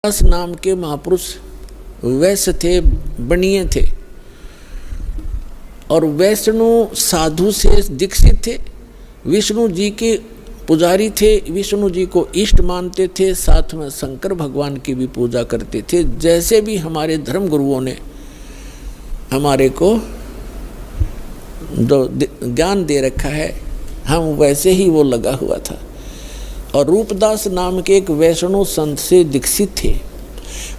दास नाम के महापुरुष वैश्य थे, बनिए थे और वैष्णु साधु से दीक्षित थे। विष्णु जी के पुजारी थे, विष्णु जी को इष्ट मानते थे, साथ में शंकर भगवान की भी पूजा करते थे। जैसे भी हमारे धर्म गुरुओं ने हमारे को जो ज्ञान दे रखा है, हम वैसे ही वो लगा हुआ था। और रूपदास नाम के एक वैष्णव संत से दीक्षित थे।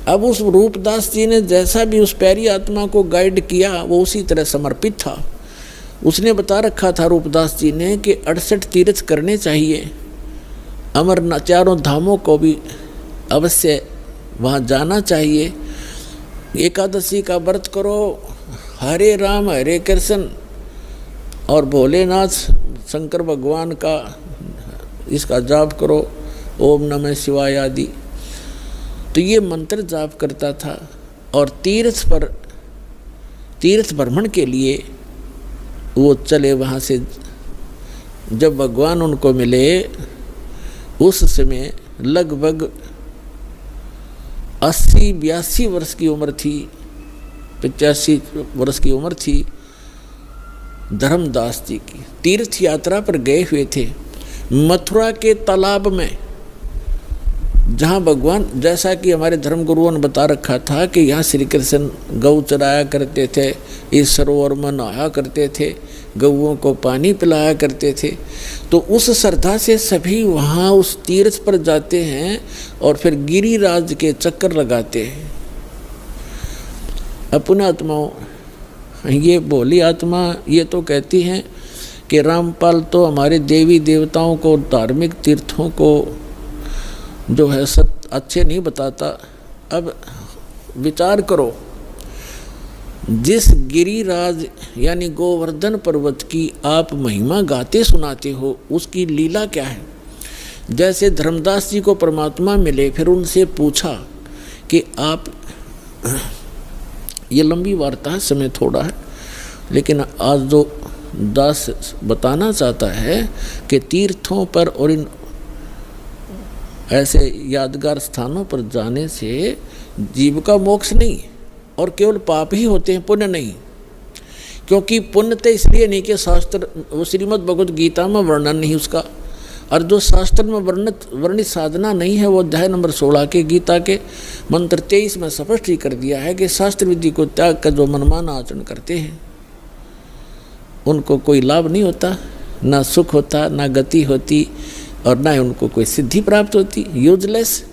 अब उस रूपदास जी ने जैसा भी उस प्यारी आत्मा को गाइड किया, वो उसी तरह समर्पित था। उसने बता रखा था रूपदास जी ने कि 68 तीर्थ करने चाहिए, अमरनाथ चारों धामों को भी अवश्य वहाँ जाना चाहिए, एकादशी का व्रत करो, हरे राम हरे कृष्ण और भोलेनाथ शंकर भगवान का इसका जाप करो, ओम नमः शिवाय आदि। तो ये मंत्र जाप करता था। और तीर्थ भ्रमण के लिए वो चले। वहाँ से जब भगवान उनको मिले उस समय लगभग 80-82 वर्ष की उम्र थी, 85 वर्ष की उम्र थी धर्मदास जी की। तीर्थ यात्रा पर गए हुए थे मथुरा के तालाब में, जहाँ भगवान, जैसा कि हमारे धर्म गुरुओं ने बता रखा था कि यहाँ श्री कृष्ण गौ चराया करते थे, इस सरोवर में नहाया करते थे, गौओं को पानी पिलाया करते थे। तो उस श्रद्धा से सभी वहाँ उस तीर्थ पर जाते हैं और फिर गिरिराज के चक्कर लगाते हैं। अपने आत्माओं, ये भोली आत्मा ये तो कहती हैं कि रामपाल तो हमारे देवी देवताओं को, धार्मिक तीर्थों को जो है सब अच्छे नहीं बताता। अब विचार करो, जिस गिरिराज यानी गोवर्धन पर्वत की आप महिमा गाते सुनाते हो, उसकी लीला क्या है। जैसे धर्मदास जी को परमात्मा मिले, फिर उनसे पूछा कि आप, ये लंबी वार्ता है, समय थोड़ा है, लेकिन आज जो दास बताना चाहता है कि तीर्थों पर और इन ऐसे यादगार स्थानों पर जाने से जीव का मोक्ष नहीं और केवल पाप ही होते हैं, पुण्य नहीं। क्योंकि पुण्य तो इसलिए नहीं कि शास्त्र, वो श्रीमद् भगवद गीता में वर्णन नहीं उसका, और जो शास्त्र में वर्णित साधना नहीं है वो अध्याय नंबर 16 के गीता के मंत्र 23 में स्पष्ट ही कर दिया है कि शास्त्र विधि को त्याग कर जो मनमाना आचरण करते हैं उनको कोई लाभ नहीं होता, ना सुख होता, ना गति होती और ना ही उनको कोई सिद्धि प्राप्त होती। यूजलेस।